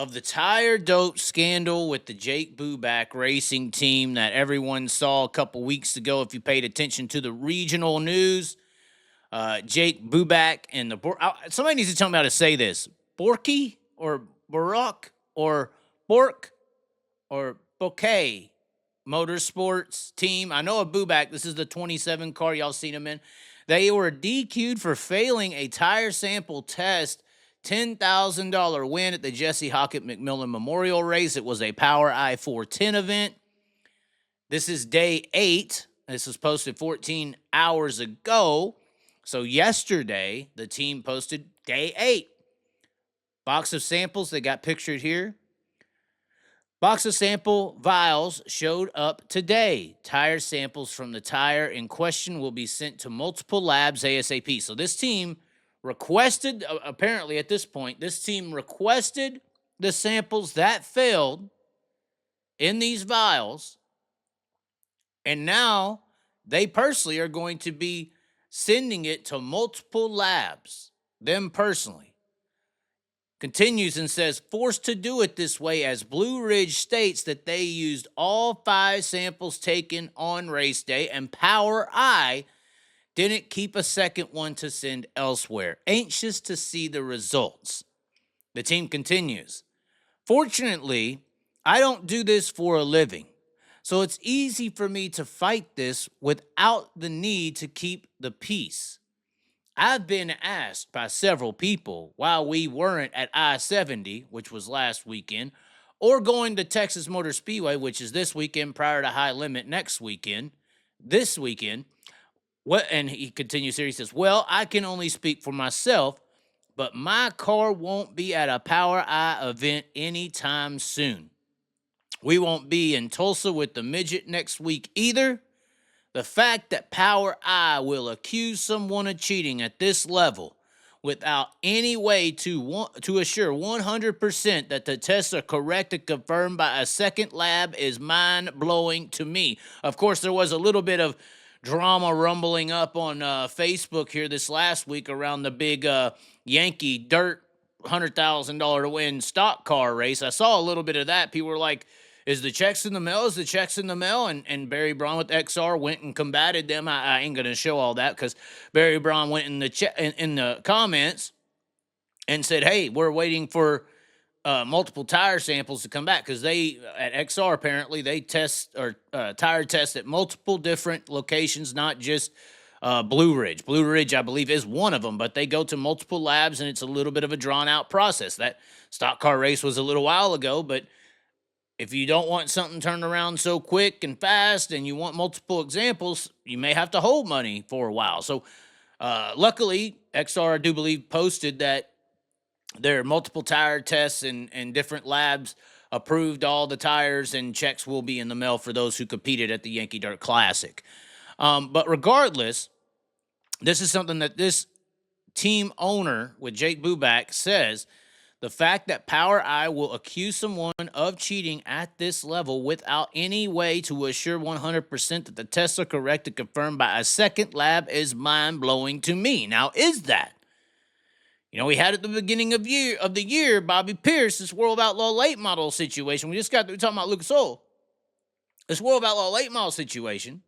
of the tire dope scandal with the Jake Bubak racing team that everyone saw a couple weeks ago. If you paid attention to the regional news, Jake Bubak and somebody needs to tell me how to say this: Borky or Barak or Bork or Bouquet Motorsports team. I know a Bubak. This is the 27 car. Y'all seen him in. They were DQ'd for failing a tire sample test. $10,000 win at the Jesse Hockett McMillan Memorial Race. It was a Power I-410 event. This is day 8. This was posted 14 hours ago. So yesterday, the team posted day 8. Box of samples that got pictured here. Box of sample vials showed up today. Tire samples from the tire in question will be sent to multiple labs ASAP. So this team requested, apparently at this point, this team requested the samples that failed in these vials. And now they personally are going to be sending it to multiple labs, them personally. Continues and says, forced to do it this way as Blue Ridge states that they used all 5 samples taken on race day and Power I didn't keep a second one to send elsewhere. Anxious to see the results. The team continues. Fortunately, I don't do this for a living, so it's easy for me to fight this without the need to keep the peace. I've been asked by several people while we weren't at I-70, which was last weekend, or going to Texas Motor Speedway, which is this weekend prior to High Limit next weekend, this weekend. What? And he continues here. He says, well, I can only speak for myself, but my car won't be at a Power I event anytime soon. We won't be in Tulsa with the midget next week either. The fact that Power I will accuse someone of cheating at this level without any way to assure 100% that the tests are correct and confirmed by a second lab is mind-blowing to me. Of course, there was a little bit of drama rumbling up on Facebook here this last week around the big Yankee dirt $100,000 to win stock car race. I saw a little bit of that. People were like, is the checks in the mail? Is the checks in the mail? And Barry Braun with XR went and combated them. I ain't going to show all that because Barry Braun went in the comments and said, hey, we're waiting for multiple tire samples to come back because they, at XR apparently, they test or tire test at multiple different locations, not just Blue Ridge. Blue Ridge, I believe, is one of them, but they go to multiple labs and it's a little bit of a drawn-out process. That stock car race was a little while ago, but if you don't want something turned around so quick and fast and you want multiple examples, you may have to hold money for a while. So luckily, XR, I do believe, posted that there are multiple tire tests and different labs approved all the tires, and checks will be in the mail for those who competed at the Yankee Dirt Classic. But regardless, this is something that this team owner with Jake Bubak says. The fact that Power I will accuse someone of cheating at this level without any way to assure 100% that the tests are correct and confirmed by a second lab is mind-blowing to me. Now, is that? You know, we had at the beginning of the year, Bobby Pierce, this World Outlaw late model situation. We just got through talking about Lucas Oil. This World Outlaw late model situation.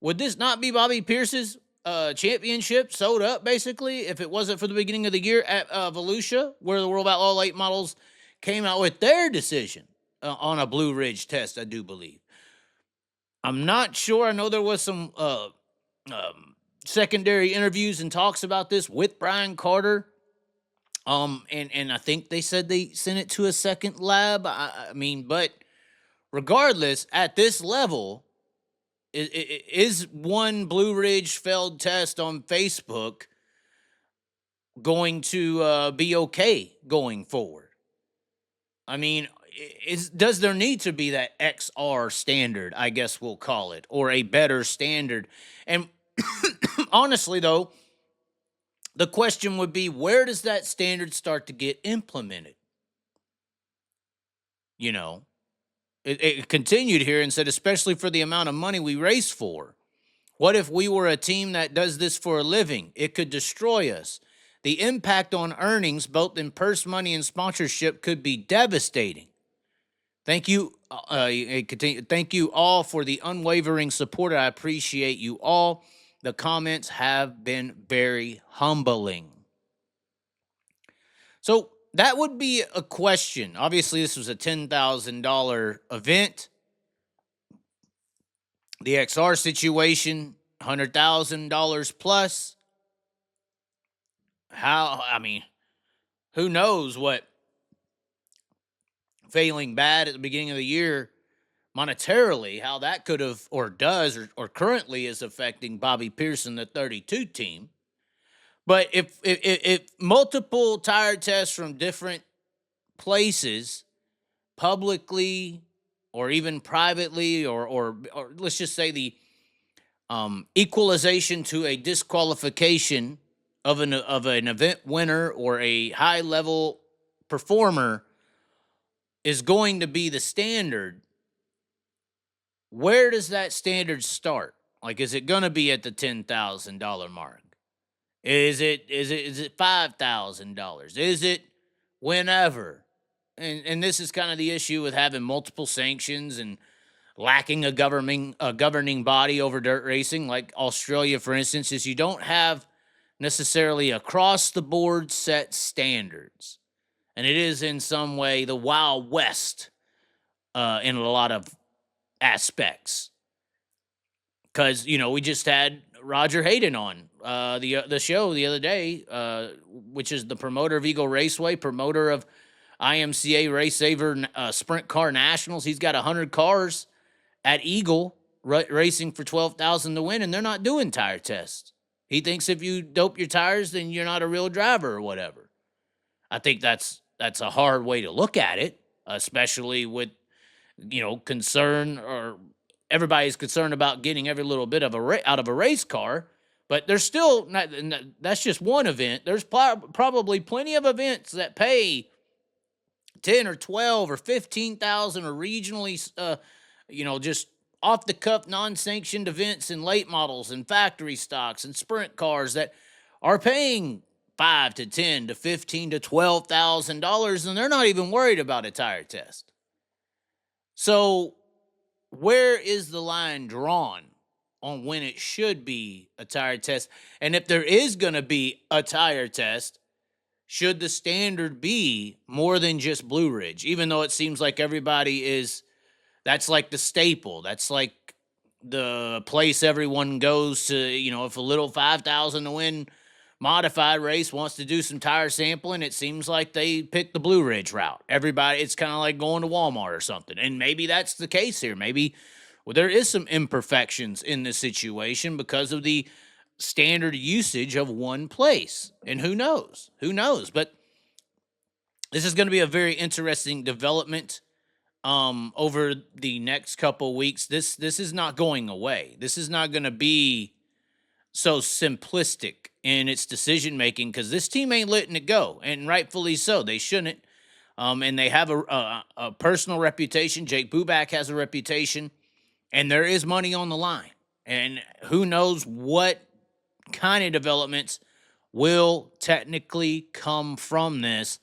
Would this not be Bobby Pierce's championship sewed up, basically, if it wasn't for the beginning of the year at Volusia, where the World Outlaw late models came out with their decision on a Blue Ridge test, I do believe. I'm not sure. I know there was some secondary interviews and talks about this with Brian Carter. And I think they said they sent it to a second lab. I mean, but regardless, at this level, is one Blue Ridge failed test on Facebook going to be okay going forward? I mean, does there need to be that XR standard, I guess we'll call it, or a better standard? And honestly, though, the question would be, where does that standard start to get implemented? You know? It continued here and said, especially for the amount of money we race for. What if we were a team that does this for a living? It could destroy us. the impact on earnings, both in purse money and sponsorship, could be devastating. Thank you. Thank you all for the unwavering support. I appreciate you all. The comments have been very humbling. So that would be a question. Obviously, this was a $10,000 event. The XR situation, $100,000 plus. Who knows what failing bad at the beginning of the year monetarily, how that could have or does or currently is affecting Bobby Pearson, the 32 team. But if multiple tire tests from different places, publicly or even privately, or let's just say the equalization to a disqualification of an event winner or a high level performer is going to be the standard, where does that standard start? Like, is it going to be at the $10,000 mark? Is it $5,000? Is it whenever? And this is kind of the issue with having multiple sanctions and lacking a governing body over dirt racing, like Australia, for instance, is you don't have necessarily across the board set standards. And it is in some way the Wild West in a lot of aspects. Because, we just had Roger Hayden on the show the other day, which is the promoter of Eagle Raceway, promoter of IMCA Race Saver Sprint Car Nationals. He's got 100 cars at Eagle racing for $12,000 to win, and they're not doing tire tests. He thinks if you dope your tires, then you're not a real driver or whatever. I think that's a hard way to look at it, especially with, concern, or everybody's concerned about getting every little bit of out of a race car. But there's still not, that's just one event. There's probably plenty of events that pay 10 or 12 or 15,000 or regionally, just off the cuff, non-sanctioned events and late models and factory stocks and sprint cars that are paying $5,000 to $10,000 to $15,000 to $12,000, and they're not even worried about a tire test. So where is the line drawn on when it should be a tire test? And if there is going to be a tire test, should the standard be more than just Blue Ridge? Even though it seems like that's like the staple. That's like the place everyone goes to, if a little 5,000 to win modified race wants to do some tire sampling, it seems like they pick the Blue Ridge route. Everybody, it's kind of like going to Walmart or something. And maybe that's the case here. Maybe there is some imperfections in this situation because of the standard usage of one place. And who knows? But this is going to be a very interesting development over the next couple weeks. This is not going away. This is not going to be so simplistic in its decision making, because this team ain't letting it go, and rightfully so. They shouldn't. And they have a personal reputation. Jake Bubak has a reputation, and there is money on the line. And who knows what kind of developments will technically come from this.